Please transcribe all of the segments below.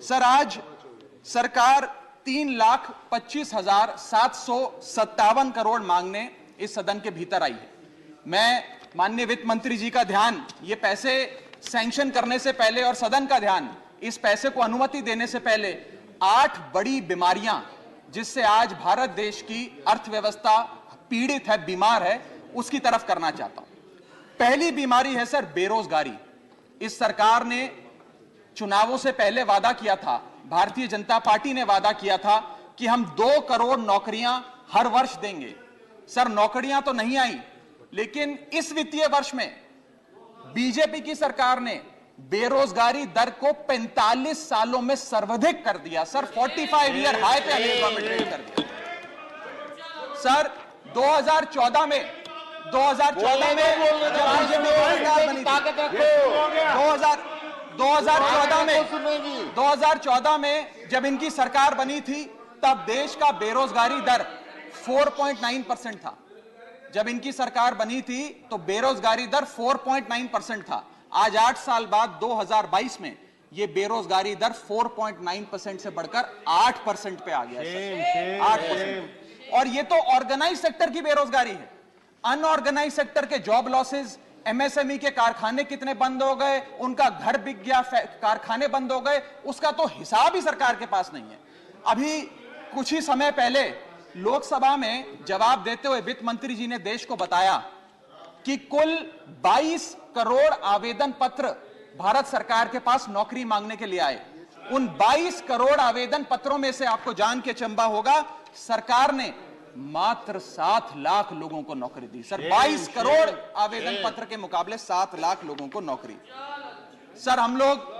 Sir, आज सरकार 3,25,757 करोड़ मांगने इस सदन के भीतर आई है। मैं माननीय वित्त मंत्री जी का ध्यान ये पैसे सैंक्शन करने से पहले और सदन का ध्यान इस पैसे को अनुमति देने से पहले 8 बड़ी बीमारियां जिससे आज भारत देश की अर्थव्यवस्था पीड़ित है, बीमार है, उसकी तरफ करना चाहता हूं। पहली बीमारी है सर बेरोजगारी। इस सरकार ने चुनावों से पहले वादा किया था, भारतीय जनता पार्टी ने वादा किया था कि हम 2 करोड़ नौकरियां हर वर्ष देंगे। सर, नौकरियां तो नहीं आई, लेकिन इस वित्तीय वर्ष में बीजेपी की सरकार ने बेरोजगारी दर को 45 सालों में सर्वाधिक कर दिया। सर, 45 ईयर हाई पे अनएम्प्लॉयमेंट रेट कर दिया। सर, 2014 में जब बीजेपी की सरकार बनी थी, 2014 में जब इनकी सरकार बनी थी, तब देश का बेरोजगारी दर 4.9% था। जब इनकी सरकार बनी थी तो बेरोजगारी दर 4.9% था। आज 8 साल बाद 2022 में यह बेरोजगारी दर 4.9% से बढ़कर 8% पे आ गया है। 8%। और यह तो ऑर्गेनाइज सेक्टर की बेरोजगारी है। अनऑर्गेनाइज सेक्टर के जॉब लॉसेस, एमएसएमई के कारखाने कितने बंद हो गए, उनका घर बिक गया, कारखाने बंद हो गए, उसका तो हिसाब ही सरकार के पास नहीं है। अभी कुछ ही समय पहले लोकसभा में जवाब देते हुए वित्त मंत्री जी ने देश को बताया कि कुल 22 करोड़ आवेदन पत्र भारत सरकार के पास नौकरी मांगने के लिए आए। उन 22 करोड़ आवेदन पत्रों में से आपको जान के चंबा होगा, सरकार ने मात्र 7 लाख लोगों को नौकरी दी। सर, 22 करोड़ आवेदन पत्र के मुकाबले 7 लाख लोगों को नौकरी। सर, हम लोग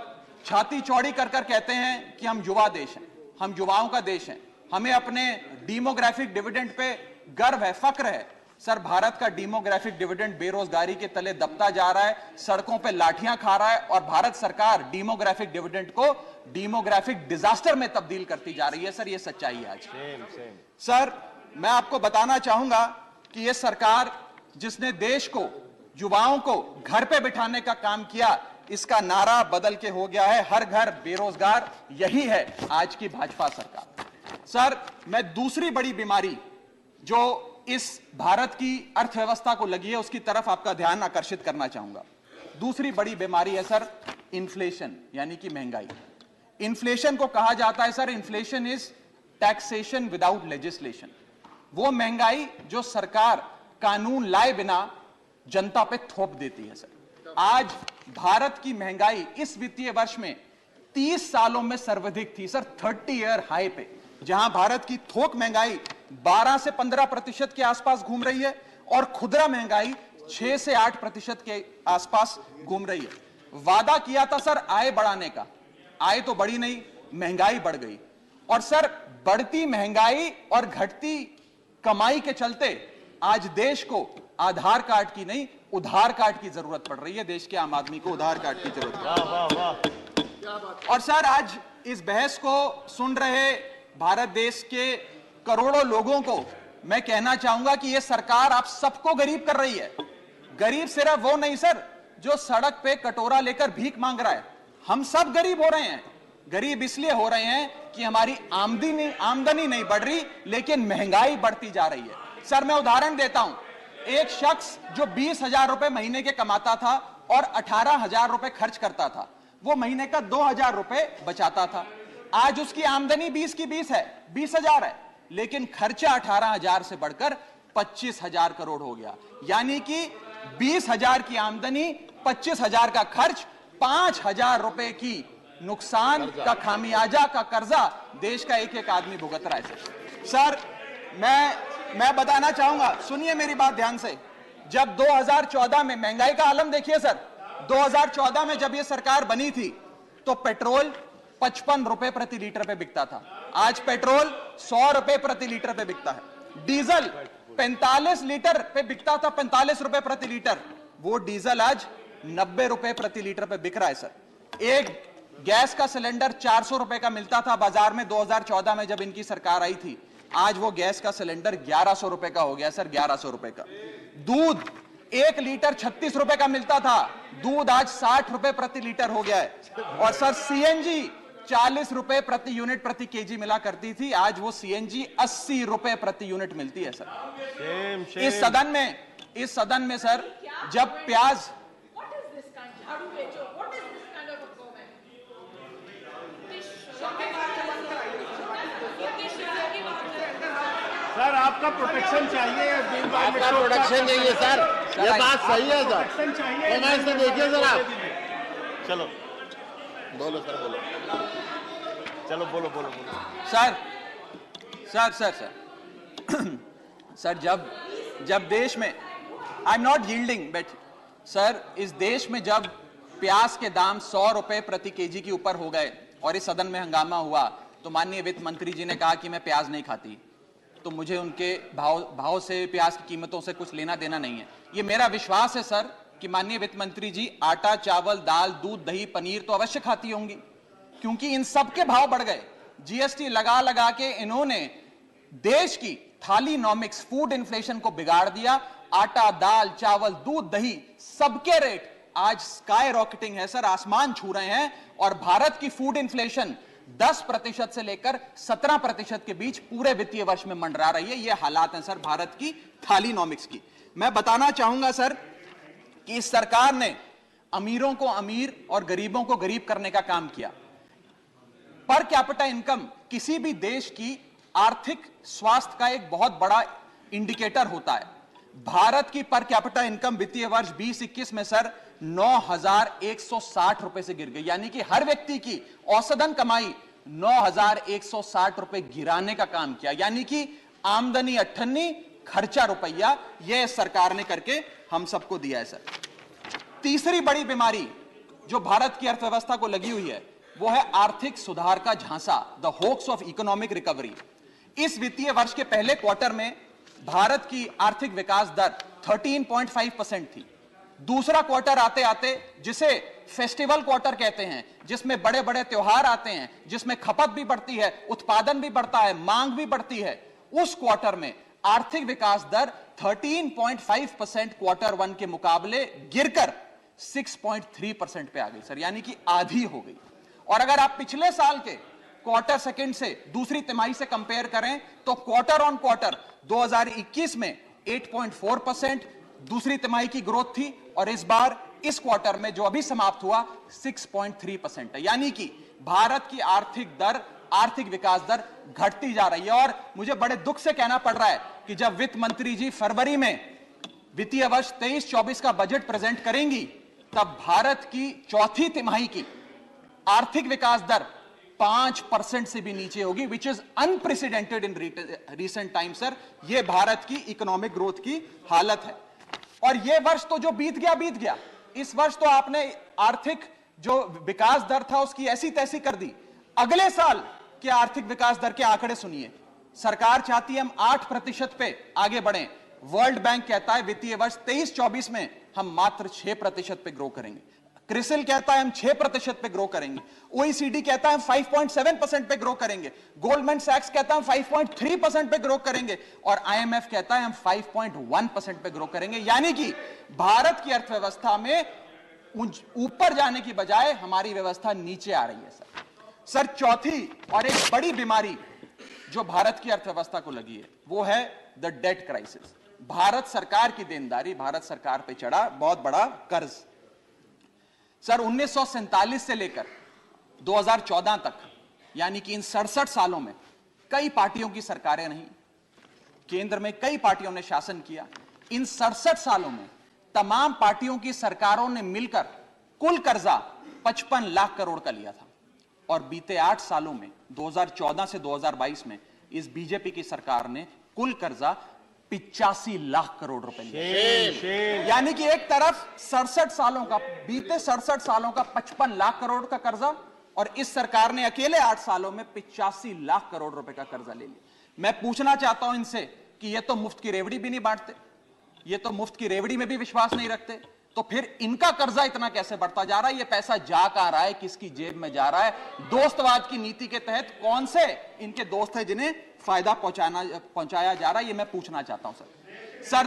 छाती चौड़ी कर कर कहते हैं कि हम युवा देश हैं, हम युवाओं का देश हैं, हमें अपने डेमोग्राफिक डिविडेंड पे गर्व है, फक्र है। सर, भारत का डेमोग्राफिक डिविडेंड बेरोजगारी के तले दबता जा रहा है, सड़कों पे लाठियां खा रहा है और भारत सरकार डेमोग्राफिक डिविडेंड को डेमोग्राफिक डिजास्टर में तब्दील करती जा रही है। सर, ये सच्चाई है आज। सर, मैं आपको बताना चाहूंगा कि यह सरकार जिसने देश को, युवाओं को घर पे बिठाने का काम किया, इसका नारा बदल के हो गया है हर घर बेरोजगार। यही है आज की भाजपा सरकार। सर, मैं दूसरी बड़ी बीमारी जो इस भारत की अर्थव्यवस्था को लगी है उसकी तरफ आपका ध्यान आकर्षित करना चाहूंगा। दूसरी बड़ी बीमारी है सर इन्फ्लेशन, यानी कि महंगाई। इन्फ्लेशन को कहा जाता है sir, inflation is taxation without legislation. वो महंगाई जो सरकार कानून लाए बिना जनता पे थोप देती है। सर, आज भारत की महंगाई इस वित्तीय वर्ष में 30 सालों में सर्वाधिक थी। सर, 30 ईयर हाई पे, जहां भारत की थोक महंगाई 12 से 15% के आसपास घूम रही है और खुदरा महंगाई 6 से 8% के आसपास घूम रही है। वादा किया था सर आय बढ़ाने का, आय तो बढ़ी नहीं, महंगाई बढ़ गई। और सर, बढ़ती महंगाई और घटती कमाई के चलते आज देश को आधार कार्ड की नहीं, उधार कार्ड की जरूरत पड़ रही है। देश के आम आदमी को उधार कार्ड की जरूरत पड़ रही है। और सर, आज इस बहस को सुन रहे भारत देश के करोड़ों लोगों को मैं कहना चाहूंगा कि यह सरकार आप सबको गरीब कर रही है। गरीब सिर्फ वो नहीं सर जो सड़क पे कटोरा लेकर भीख मांग रहा है, हम सब गरीब हो रहे हैं। गरीब इसलिए हो रहे हैं कि हमारी आमदनी नहीं बढ़ रही, लेकिन महंगाई बढ़ती जा रही है। सर, मैं उदाहरण देता हूं, एक शख्स जो 20,000 रुपए महीने के कमाता था और 18,000 रुपए खर्च करता था, वो महीने का 2,000 रुपए बचाता था। आज उसकी आमदनी 20 की 20 है, 20,000 है, लेकिन खर्चा 18,000 से बढ़कर 25,000 करोड़ हो गया। यानी कि 20,000 की आमदनी, 25,000 का खर्च, 5,000 रुपए की नुकसान का खामियाजा का कर्जा देश का एक एक आदमी भुगत रहा है। सर, मैं बताना चाहूंगा, सुनिए मेरी बात ध्यान से। जब 2014 में महंगाई का आलम देखिए सर, 2014 में जब यह सरकार बनी थी तो पेट्रोल 55 रुपए प्रति लीटर पे बिकता था। आज पेट्रोल 100 रुपए प्रति लीटर पे बिकता है। डीजल 45 लीटर पे बिकता था, 45 रुपए प्रति लीटर, वो डीजल आज 90 रुपए प्रति लीटर पे बिक रहा है। सर, एक गैस का सिलेंडर 400 रुपए का मिलता था बाजार में 2014 में जब इनकी सरकार आई थी, आज वो गैस का सिलेंडर 1100 रुपए का हो गया। सर, 1100 रुपए का। दूध 1 लीटर 36 रुपए का मिलता था, दूध आज 60 रुपए प्रति लीटर हो गया है। और सर, सीएनजी 40 रुपए प्रति यूनिट प्रति केजी मिला करती थी, आज वो सीएनजी 80 रुपए प्रति यूनिट मिलती है सर। इस सदन में सर जब प्याज सर आपका प्रोटेक्शन चाहिए, आपका प्रोटेक्शन चाहिए सर, ये बात सही है सर। प्रोटेक्शन चाहिए। कमेंट से देखिए सर आप। चलो बोलो सर, बोलो, चलो बोलो बोलो बोलो sir sir sir sir sir जब देश में, I am not yielding but sir, इस देश में जब प्याज के दाम 100 रुपए प्रति केजी के ऊपर हो गए और इस सदन में हंगामा हुआ, तो माननीय वित्त मंत्री जी ने कहा कि मैं प्याज नहीं खाती, तो मुझे उनके भाव से, प्याज की कीमतों से कुछ लेना देना नहीं है। ये मेरा विश्वास है सर कि माननीय वित्त मंत्री जी आटा, चावल, दाल, दूध, दही, पनीर तो अवश्य खाती होंगी, क्योंकि इन सब के भाव बढ़ गए। जीएसटी लगा लगा के इन्होंने देश की थालीनॉमिक्स, फूड इन्फ्लेशन को बिगाड़ दिया। आटा, दाल, चावल, दूध, दही, सबके रेट आज स्काई रॉकेटिंग है सर, आसमान छू रहे हैं। और भारत की फूड इन्फ्लेशन 10% से लेकर 17% के बीच पूरे वित्तीय वर्ष में मंडरा रही है। ये हालात हैं सर भारत की थालीनॉमिक्स की। मैं बताना चाहूंगा सर कि इस सरकार ने अमीरों को अमीर और गरीबों को गरीब करने का काम किया। पर कैपिटा इनकम किसी भी देश की आर्थिक स्वास्थ्य का एक बहुत बड़ा इंडिकेटर होता है। भारत की पर कैपिटा इनकम वित्तीय वर्ष 2021 में सर 9,160 रुपए से गिर गई, यानी कि हर व्यक्ति की औसतन कमाई 9,160 रुपए गिराने का काम किया। यानी कि आमदनी 98, खर्चा रुपया, यह सरकार ने करके हम सबको दिया है सर। तीसरी बड़ी बीमारी जो भारत की अर्थव्यवस्था को लगी हुई है वो है आर्थिक सुधार का झांसा, the hoax of economic recovery. इस वित्तीय वर्ष के पहले क्वार्टर में भारत की आर्थिक विकास दर 13.5% थी। दूसरा क्वार्टर आते आते, जिसे फेस्टिवल क्वार्टर कहते हैं, जिसमें बड़े बड़े त्योहार आते हैं, जिसमें खपत भी बढ़ती है, उत्पादन भी बढ़ता है, मांग भी बढ़ती है, उस क्वार्टर में आर्थिक विकास दर 13.5% क्वार्टर 1 के मुकाबले गिरकर 6.3% पे आ गई सर, यानी कि आधी हो गई। और अगर आप पिछले साल के क्वार्टर सेकंड से दूसरी तिमाही से कंपेयर करें तो क्वार्टर ऑन क्वार्टर 2021 में 8.4% दूसरी तिमाही की ग्रोथ थी, और इस बार इस क्वार्टर में जो अभी समाप्त हुआ 6.3% है। यानी कि भारत की आर्थिक विकास दर घटती जा रही है। और मुझे बड़े दुख से कहना पड़ रहा है कि जब वित्त मंत्री जी फरवरी में वित्तीय वर्ष 23-24 का बजट प्रेजेंट करेंगी, तब भारत की चौथी तिमाही की आर्थिक विकास दर 5% से भी नीचे होगी, which is unprecedented in recent time sir. यह भारत की इकोनॉमिक ग्रोथ की हालत है। और यह वर्ष तो जो बीत गया, इस वर्ष तो आपने आर्थिक जो विकास दर था उसकी ऐसी तैसी कर दी। अगले साल के आर्थिक विकास दर के आंकड़े सुनिए। सरकार चाहती है हम 8% पे आगे बढ़ें। वर्ल्ड बैंक कहता है वित्तीय वर्ष 23-24 में हम मात्र 6% पे ग्रो करेंगे। क्रिसिल कहता है हम 6% पे ग्रो करेंगे। ओईसीडी कहता है हम 5.7% पे ग्रो करेंगे। गोल्डमैन सैक्स कहता है हम 5.3% पे ग्रो करेंगे, और आईएमएफ कहता है हम 5.1% पे ग्रो करेंगे। यानी कि भारत की अर्थव्यवस्था में ऊपर जाने की बजाय हमारी व्यवस्था नीचे आ रही है सर। चौथी और एक बड़ी बीमारी जो भारत की अर्थव्यवस्था को लगी है वो है द डेट क्राइसिस। भारत सरकार की देनदारी, भारत सरकार पे चढ़ा बहुत बड़ा कर्ज। सर 1947 से लेकर 2014 तक, यानी कि इन 67 सालों में कई पार्टियों की सरकारें रहीं, केंद्र में कई पार्टियों ने शासन किया। इन 67 सालों में तमाम पार्टियों की सरकारों ने मिलकर कुल कर्जा 55 लाख करोड़ का लिया था, और बीते 8 सालों में 2014 से 2022 में इस बीजेपी की सरकार ने कुल कर्जा 85 लाख करोड़ रुपए लिया। यानी कि एक तरफ 67 सालों का, बीते 67 सालों का 55 लाख करोड़ का कर्जा, और इस सरकार ने अकेले 8 सालों में 85 लाख करोड़ रुपए का कर्जा ले लिया। मैं पूछना चाहता हूं इनसे कि ये तो मुफ्त की रेवड़ी भी नहीं बांटते, ये तो मुफ्त की रेवड़ी में भी विश्वास नहीं रखते, तो फिर इनका कर्जा इतना कैसे बढ़ता जा रहा है? ये पैसा जा कहां रहा है, किसकी जेब में जा रहा है? दोस्तवाद की नीति के तहत कौन से इनके दोस्त हैं जिन्हें फायदा पहुंचाया जा रहा है? ये मैं पूछना चाहता हूं सर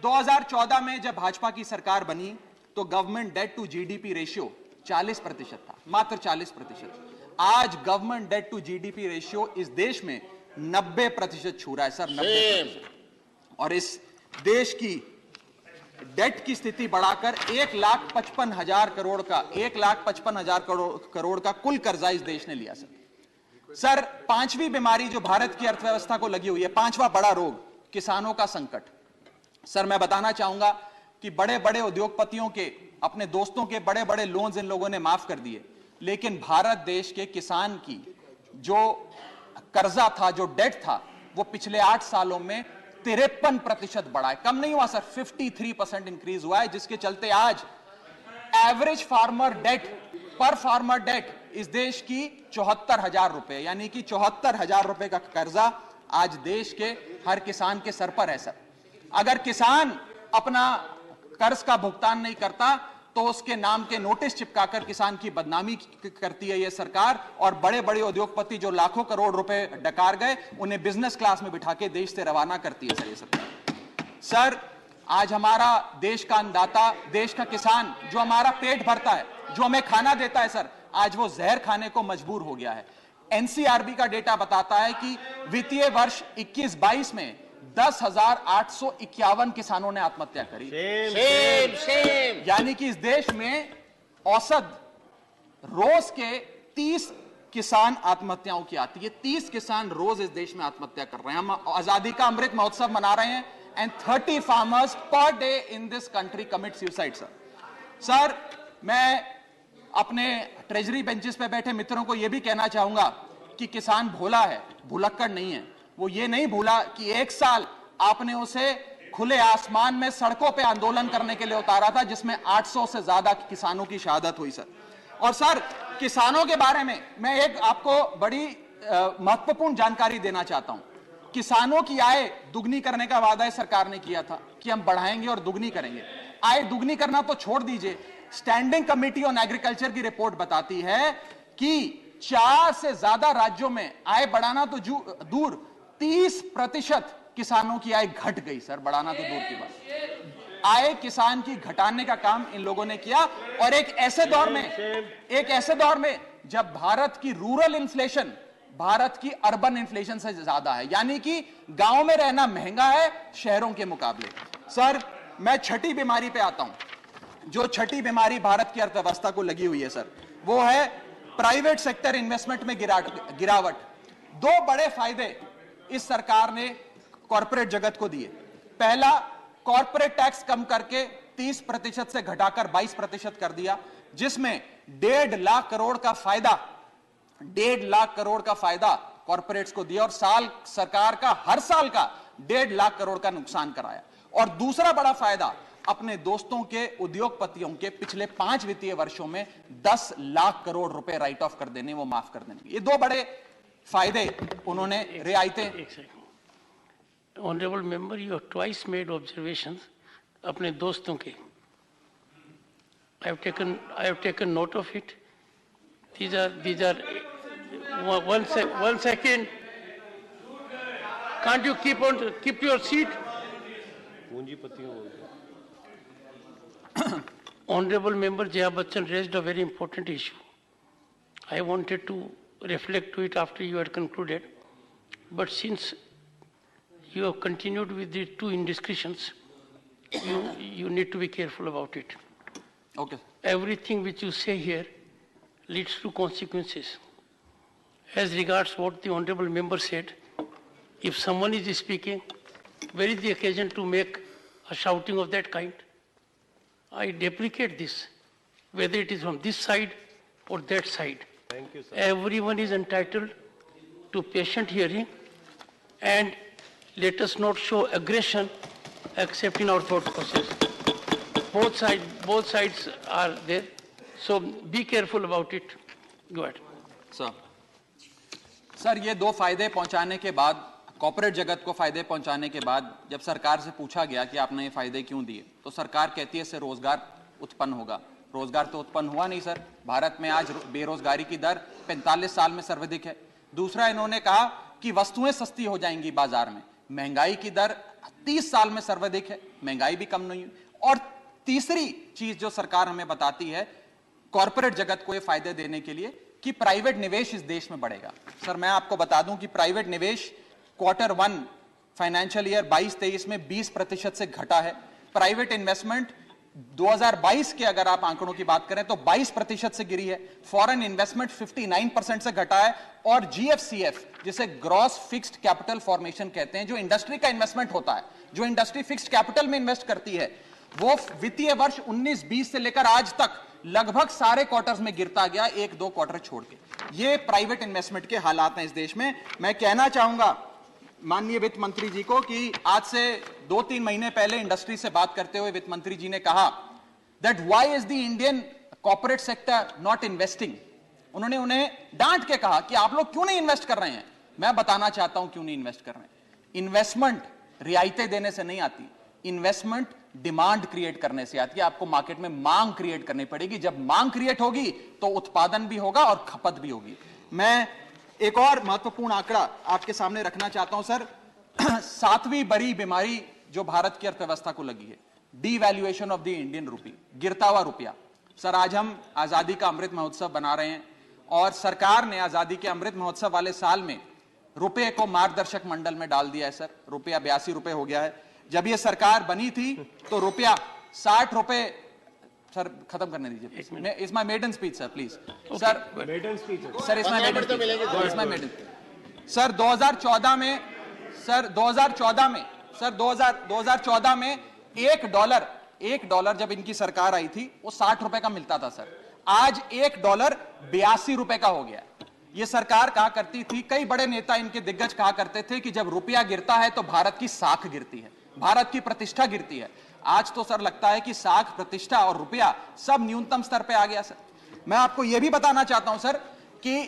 2014 में जब भाजपा की सरकार बनी तो government debt to GDP ratio 40% था, मात्र 40%। आज government debt to GDP ratio इस देश में 90% छू रहा है सर, 90%। और इस देश की डेट की स्थिति बढ़ाकर 1,55,000 करोड़ का 1,55,000 करोड़ का कुल कर्जा इस देश ने लिया सर। पांचवी बीमारी जो भारत की अर्थव्यवस्था को लगी हुई है, पांचवा बड़ा रोग, किसानों का संकट। सर मैं बताना चाहूंगा कि बड़े बड़े उद्योगपतियों के, अपने दोस्तों के बड़े बड़े लोन्स इन लोगों ने माफ कर दिए, लेकिन भारत देश के किसान की जो कर्जा था, जो डेट था, वो पिछले 8 सालों में 53% बढ़ा है, कम नहीं हुआ सर, 53% इंक्रीज हुआ है, जिसके चलते आज एवरेज फार्मर डेट, पर फार्मर डेट इस देश की 74,000 रुपए, यानी कि 74,000 रुपए का कर्जा आज देश के हर किसान के सर पर है सर। अगर किसान अपना कर्ज का भुगतान नहीं करता तो उसके नाम के नोटिस चिपकाकर किसान की बदनामी करती है यह सरकार, और बड़े बड़े उद्योगपति जो लाखों करोड़ रुपए डकार गए, उन्हें बिजनेस क्लास में बिठा के देश से रवाना करती है सर ये सरकार। सर आज हमारा देश का अन्नदाता, देश का किसान जो हमारा पेट भरता है, जो हमें खाना देता है सर, आज वो जहर खाने को मजबूर हो गया है। एनसीआरबी का डेटा बताता है कि वित्तीय वर्ष 21-22 में 10,851 किसानों ने आत्महत्या करी। यानी कि इस देश में औसत रोज के 30 किसान आत्महत्याओं की आती है। 30 किसान रोज इस देश में आत्महत्या कर रहे हैं। हम आजादी का अमृत महोत्सव मना रहे हैं and 30 farmers per day in this country commit suicide sir. Sir मैं अपने ट्रेजरी बेंचेस पे बैठे मित्रों को यह भी कहना चाहूंगा कि किसान भोला है, भुलक्कड़ नहीं है। वो ये नहीं भूला कि 1 साल आपने उसे खुले आसमान में सड़कों पे आंदोलन करने के लिए उतारा था, जिसमें 800 से ज्यादा किसानों की शहादत हुई सर। और सर किसानों के बारे में मैं एक आपको बड़ी महत्वपूर्ण जानकारी देना चाहता हूं। किसानों की आय दुगनी करने का वादा सरकार ने किया था कि हम बढ़ाएंगे और दुगनी करेंगे। आय दुगनी करना तो छोड़ दीजिए, स्टैंडिंग कमेटी ऑन एग्रीकल्चर की रिपोर्ट बताती है कि 4 से ज्यादा राज्यों में आय बढ़ाना तो दूर, 30% किसानों की आय घट गई सर, बढ़ाना तो दूर की बात। आय किसान की घटाने का काम इन लोगों ने किया, और एक ऐसे दौर में जब भारत की रूरल इन्फ्लेशन भारत की अर्बन इन्फ्लेशन से ज्यादा है, यानी कि गांव में रहना महंगा है शहरों के मुकाबले। सर मैं छठी बीमारी पे आता हूं। जो छठी बीमारी भारत की अर्थव्यवस्था को लगी हुई है सर, वो है प्राइवेट सेक्टर इन्वेस्टमेंट में गिरावट। 2 बड़े फायदे इस सरकार ने कॉर्पोरेट जगत को दिए। पहला, कॉर्पोरेट टैक्स कम करके 30% से घटाकर 22% कर दिया, जिसमें 1.5 लाख करोड़ का फायदा 1.5 लाख करोड़ का फायदा कॉर्पोरेट्स को दिया, और सरकार का हर साल का 1.5 लाख करोड़ का नुकसान कराया। और दूसरा बड़ा फायदा, अपने दोस्तों के उद्योगपतियों के पिछले 5 वित्तीय वर्षों में 10 लाख करोड़ रुपए राइट ऑफ कर देने, वो माफ कर देने। ये 2 बड़े फायदे उन्होंने, रियायतें। Honourable member, you have twice made observations अपने दोस्तों के। I have taken note of it. These are one second. Can't you keep your seat? Honorable member Jaya Bachchan raised a very important issue. I wanted to reflect to it after you had concluded, but since you have continued with the 2 indiscretions, you need to be careful about it. Okay. Everything which you say here leads to consequences. As regards what the honorable member said, if someone is speaking, where is the occasion to make a shouting of that kind? I deprecate this, whether it is from this side or that side. Thank you, sir. Everyone is entitled to patient hearing, and let us not show aggression except in our thought process. Both sides are there. So be careful about it. Go ahead. Sir ये 2 फायदे पहुंचाने के बाद, corporate जगत को फायदे पहुंचाने के बाद, जब सरकार से पूछा गया कि आपने ये फायदे क्यों दिए, तो सरकार कहती है इससे रोजगार उत्पन्न होगा। रोजगार तो उत्पन्न हुआ नहीं सर। भारत में आज बेरोजगारी की दर 45 साल में सर्वाधिक है। दूसरा, इन्होंने कहा कि वस्तुएं सस्ती हो जाएंगी बाजार में। महंगाई की दर 30 साल में सर्वाधिक है, महंगाई भी कम नहीं हुई। और तीसरी चीज जो सरकार हमें बताती है, कॉर्पोरेट जगत को ये फायदे देने के लिए कि प्राइवेट निवेश इस देश में बढ़ेगा। सर मैं आपको बता दूं कि प्राइवेट निवेश Q1 फाइनेंशियल ईयर 22-23 में 20% से घटा है। प्राइवेट इन्वेस्टमेंट 2022 के अगर आप आंकड़ों की बात करें तो 22% से गिरी है। फॉरेन इन्वेस्टमेंट 59% से घटा है। और GFCF जिसे ग्रॉस फिक्स्ड कैपिटल फॉर्मेशन कहते हैं, जो इंडस्ट्री का इन्वेस्टमेंट होता है, जो इंडस्ट्री फिक्स्ड कैपिटल में इन्वेस्ट करती है, वो वित्तीय वर्ष 19-20 से लेकर आज तक लगभग सारे क्वार्टर्स में गिरता गया, 1-2 क्वार्टर छोड़ के। ये प्राइवेट इन्वेस्टमेंट के हालात हैं इस देश में। मैं कहना चाहूंगा माननीय वित्त मंत्री जी को कि आज से 2-3 महीने पहले इंडस्ट्री से बात करते हुए वित्त मंत्री जी ने कहा that why is the Indian corporate sector not investing. उन्होंने उन्हें डांट के कहा कि आप लोग क्यों नहीं इन्वेस्ट कर रहे हैं। मैं बताना चाहता हूं क्यों नहीं इन्वेस्ट कर रहे हैं। इन्वेस्टमेंट रियायतें देने से नहीं आती, इन्वेस्टमेंट डिमांड क्रिएट करने से आती है। आपको मार्केट में मांग क्रिएट करनी पड़ेगी। जब मांग क्रिएट होगी तो उत्पादन भी होगा और खपत भी होगी। मैं एक और महत्वपूर्ण आंकड़ा आपके सामने रखना चाहता हूं सर। 7वीं बड़ी बीमारी जो भारत की अर्थव्यवस्था को लगी है, devaluation of the Indian rupee, गिरता हुआ रुपया। सर आज हम आजादी का अमृत महोत्सव बना रहे हैं और सरकार ने आजादी के अमृत महोत्सव वाले साल में रुपये को मार्गदर्शक मंडल में डाल दिया है। सर रुपया 82 रुपए हो गया है। जब यह सरकार बनी थी तो रुपया 60 रुपए। सर खत्म करने दीजिए। इस my maiden speech sir please. Sir maiden speech sir इसमें मेडन सर 2014 में सर 2014 में $1 जब इनकी सरकार आई थी वो 60 रुपए का मिलता था सर। आज $1 82 रुपए का हो गया। ये सरकार कहा करती थी, कई बड़े नेता इनके दिग्गज कहा करते थे कि जब रुपया गिरता है तो भारत की साख गिरती है, भारत की प्रतिष्ठा गिरती है। आज तो सर लगता है कि साख, प्रतिष्ठा और रुपया सब न्यूनतम स्तर पे आ गया सर। मैं आपको यह भी बताना चाहता हूं सर कि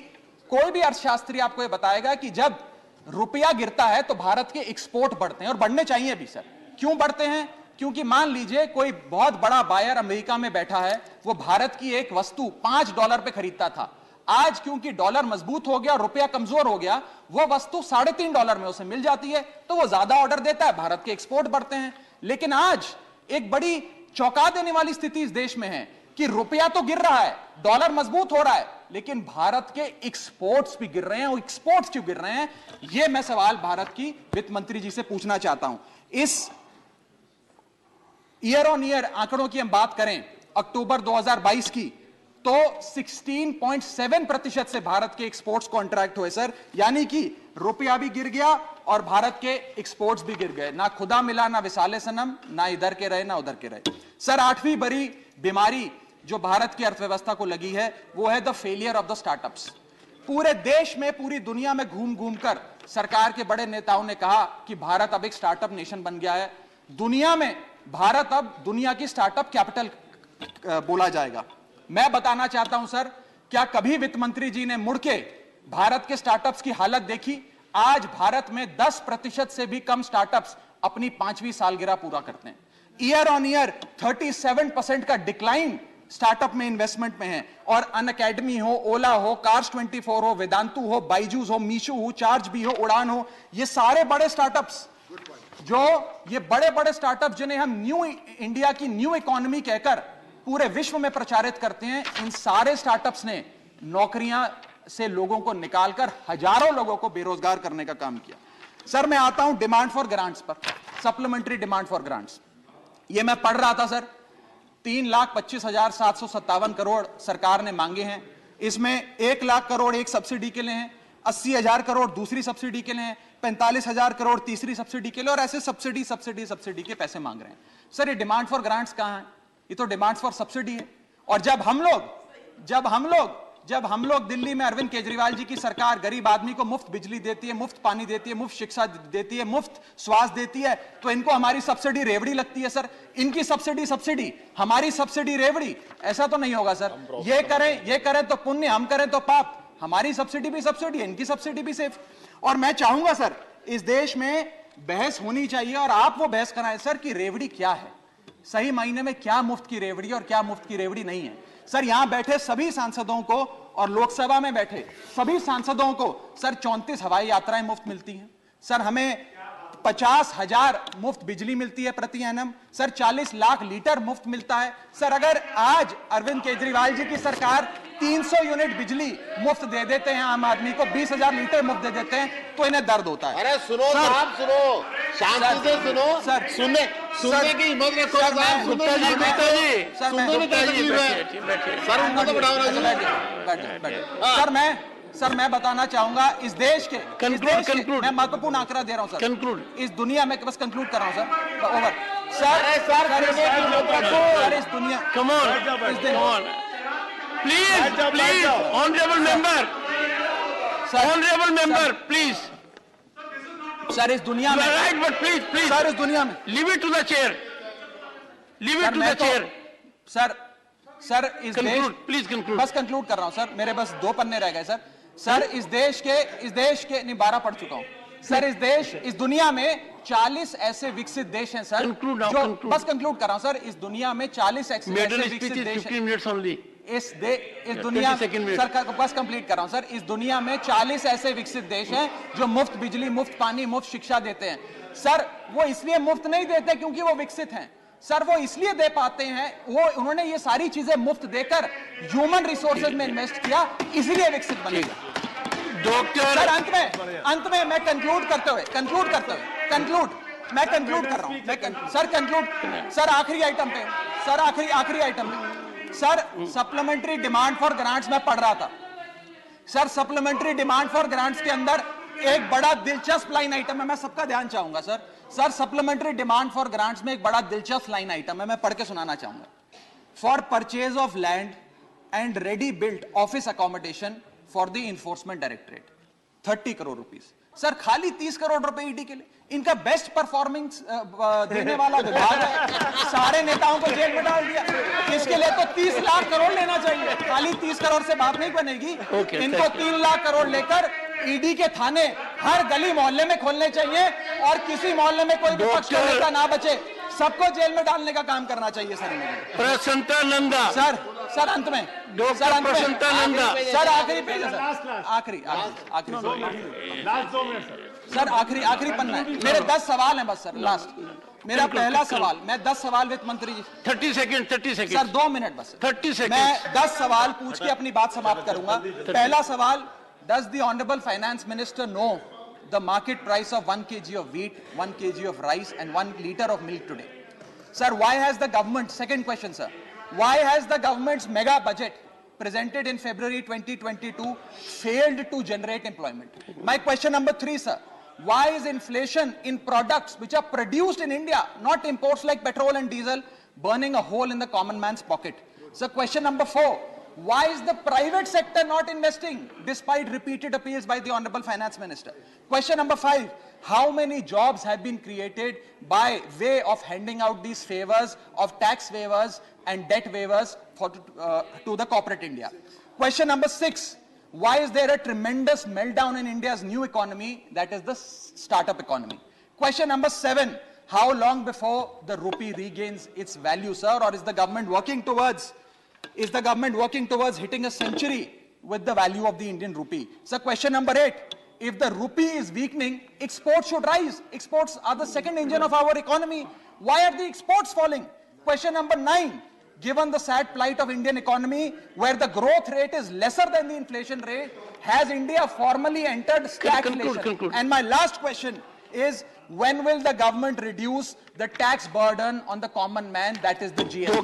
कोई भी अर्थशास्त्री आपको यह बताएगा कि जब रुपया गिरता है तो भारत के एक्सपोर्ट बढ़ते हैं और बढ़ने चाहिए भी सर। क्यों बढ़ते हैं? क्योंकि मान लीजिए कोई बहुत बड़ा बायर अमेरिका में बैठा है, वो भारत की एक वस्तु $5 पे खरीदता था। आज क्योंकि डॉलर मजबूत हो गया, रुपया कमजोर हो गया, वो वस्तु $3.5 में उसे मिल जाती है, तो वो ज्यादा ऑर्डर देता है, भारत के एक्सपोर्ट बढ़ते हैं। लेकिन आज एक बड़ी चौंका देने वाली स्थिति इस देश में है कि रुपया तो गिर रहा है, डॉलर मजबूत हो रहा है, लेकिन भारत के एक्सपोर्ट्स भी गिर रहे हैं। और एक्सपोर्ट्स क्यों गिर रहे हैं, यह मैं सवाल भारत की वित्त मंत्री जी से पूछना चाहता हूं। इस ईयर ऑन ईयर आंकड़ों की हम बात करें अक्टूबर 2022 की, तो 16.7% से भारत के एक्सपोर्ट्स कॉन्ट्रैक्ट हुए सर। यानी कि रुपया भी गिर गया और भारत के एक्सपोर्ट्स भी गिर गए। ना खुदा मिला ना विसाले सनम, ना इधर के रहे ना उधर के रहे। सर 8वीं बड़ी बीमारी जो भारत की अर्थव्यवस्था को लगी है वो है the failure of the startups. पूरे देश में, पूरी दुनिया में घूम घूम कर सरकार के बड़े नेताओं ने कहा कि भारत अब एक स्टार्टअप नेशन बन गया है। दुनिया में भारत अब दुनिया की स्टार्टअप कैपिटल बोला जाएगा। मैं बताना चाहता हूं सर, क्या कभी वित्त मंत्री जी ने मुड़ के भारत के स्टार्टअप्स की हालत देखी? आज भारत में 10% से भी कम स्टार्टअप्स अपनी 5वीं सालगिरह पूरा करते हैं। ईयर ऑन ईयर 37% का डिक्लाइन स्टार्टअप में इन्वेस्टमेंट में है। और अनअकैडमी हो, ओला हो, कार्स 24 हो, वेदांतु हो, बाइजूस हो, मीशो हो, चार्ज भी हो, उड़ान हो, ये सारे बड़े स्टार्टअप्स, जो ये बड़े बड़े स्टार्टअप जिन्हें हम न्यू इंडिया की न्यू इकोनॉमी कहकर पूरे विश्व में प्रचारित करते हैं, इन सारे स्टार्टअप्स ने नौकरियां से लोगों को निकालकर हजारों लोगों को बेरोजगार करने का काम किया। सर मैं आता हूं डिमांड फॉर ग्रांट्स पर, सप्लीमेंट्री डिमांड फॉर ग्रांट्स। ये मैं पढ़ रहा था सर, 3,25,757 करोड़ सरकार ने मांगे हैं। इसमें 1 लाख करोड़ एक सब्सिडी के लिए हैं, 80,000 करोड़ दूसरी सब्सिडी के लिए हैं, 45,000 करोड़ तीसरी सब्सिडी के लिए, और ऐसे सब्सिडी के पैसे मांग रहे हैं। सर ये डिमांड फॉर ग्रांट्स कहां है? ये तो डिमांड फॉर सब्सिडी है। और जब हम लोग दिल्ली में अरविंद केजरीवाल जी की सरकार गरीब आदमी को मुफ्त बिजली देती है, मुफ्त पानी देती है, मुफ्त शिक्षा देती है, मुफ्त स्वास्थ्य देती है, तो इनको हमारी सब्सिडी रेवड़ी लगती है सर। इनकी सब्सिडी, हमारी सब्सिडी रेवड़ी, ऐसा तो नहीं होगा सर। ये करें तो पुण्य, हम करें तो पाप। हमारी सब्सिडी भी सब्सिडी है, इनकी सब्सिडी भी सेफ। और मैं चाहूंगा सर इस देश में बहस होनी चाहिए और आप वो बहस कराएं सर कि रेवड़ी क्या है, सही मायने में क्या मुफ्त की रेवड़ी और क्या मुफ्त की रेवड़ी नहीं है। सर यहां बैठे सभी सांसदों को और लोकसभा में बैठे सभी सांसदों को सर 34 हवाई यात्राएं मुफ्त मिलती हैं। सर हमें 50,000 मुफ्त बिजली मिलती है प्रति एनम। सर 40 लाख लीटर मुफ्त मिलता है। सर अगर आज अरविंद केजरीवाल जी की सरकार 300 यूनिट बिजली मुफ्त दे देते हैं आम आदमी को, 20,000 लीटर मुफ्त दे देते हैं, तो इन्हें दर्द होता है। अरे सुनो साहब, सुनो, शांति से सुनो। सर, सुनने की हिम्मत रखो सर, साहब। मैं- सुनने की हिम्मत है। सर, मैं- सुनने में क्या तकलीफ है? सर उनको तो बढ़ाओ ना। सर मैं बताना चाहूंगा इस देश के Conclude. मैं महत्वपूर्ण आंकड़ा दे रहा हूं सर। Conclude. इस दुनिया में बस कंक्लूड कर रहा हूं सर, ओवर। सर अरे सर, सर इस दुनिया Come on, इस दिन- come on. Please, honorable member, please. Sir इस दुनिया You में are right, but please, sir इस दुनिया में leave it to the chair. Leave it sir to मैं the तो chair. सर इस देश Conclude, please conclude. बस कंक्लूड कर रहा हूं सर, मेरे बस 2 पन्ने रह गए सर। सर इस देश के नहीं 12 पढ़ चुका हूं सर। इस दुनिया में 40 ऐसे विकसित देश हैं सर, Conclude now, जो conclude. बस कंक्लूड कर रहा हूं सर। इस दुनिया में 40 ऐसे Middle विकसित speech is देश हैं 15 minutes only. इस दुनिया 22nd minute. सर बस कंप्लीट कर रहा हूं सर। इस दुनिया में 40 ऐसे विकसित देश हैं जो मुफ्त बिजली, मुफ्त पानी, मुफ्त शिक्षा देते हैं। सर वो इसलिए मुफ्त नहीं देते क्योंकि वो विकसित हैं सर, वो इसलिए दे पाते हैं, उन्होंने ये सारी चीजें मुफ्त देकर ह्यूमन रिसोर्सेज में इन्वेस्ट किया, इसलिए विकसित बने। डॉक्टर सर अंत में मैं कंक्लूड कर रहा हूं सर आखिरी आइटम पे sir supplementary demand for grants में पढ़ रहा था sir. Supplementary demand for grants के अंदर एक बड़ा दिलचस्प लाइन आइटम है, मैं सबका ध्यान चाहूंगा sir supplementary demand for grants में एक बड़ा दिलचस्प लाइन आइटम है, मैं पढ़ के सुनाना चाहूंगा। For purchase of land and ready built office accommodation for the enforcement directorate 30 crore rupees. Sir खाली 30 करोड़ रुपए ईडी के लिए। इनका बेस्ट परफॉर्मेंस देने वाला विभाग है, सारे नेताओं को जेल में डाल दिया। इसके लिए तो 30 लाख करोड़ लेना चाहिए, खाली 30 करोड़ से बात नहीं बनेगी। इनको 3 लाख करोड़ लेकर ईडी के थाने हर गली मोहल्ले में खोलने चाहिए और किसी मोहल्ले में कोई विपक्ष का नेता ना बचे, सबको जेल में डालने का काम करना चाहिए सर। प्रसन्नता नंदा सर अंत में प्रसन्नता नंदा सर आखिरी पेज है सर, आखिरी सर आखिरी पन्ना है। मेरे 10 सवाल हैं बस सर, लास्ट मेरा पहला सवाल, मैं 10 सवाल वित्त मंत्री जी 30 सेकंड सर 2 मिनट बस 30 सेकंड मैं 10 सवाल पूछ के अपनी बात समाप्त करूंगा। पहला सवाल, does the honourable finance minister know the market price of 1 kg of wheat, 1 kg of rice and 1 liter of milk today? Sir, why has the government, second question sir, why has the government's mega budget presented in February 2022 failed to generate employment? My question number 3 sir, why is inflation in products which are produced in India, not imports like petrol and diesel, burning a hole in the common man's pocket? So question number 4, why is the private sector not investing despite repeated appeals by the Honorable Finance Minister? Question number 5, how many jobs have been created by way of handing out these favors of tax waivers and debt waivers to the corporate India? Question number 6, why is there a tremendous meltdown in India's new economy, that is the startup economy? Question number 7, how long before the rupee regains its value, sir, or is the government working towards hitting a century with the value of the Indian rupee? So question number 8, if the rupee is weakening, exports should rise. Exports are the second engine of our economy. Why are the exports falling? Question number 9, given the sad plight of Indian economy, where the growth rate is lesser than the inflation rate, has India formally entered stagflation? Conclude. And my last question is, when will the government reduce the tax burden on the common man, that is the GST?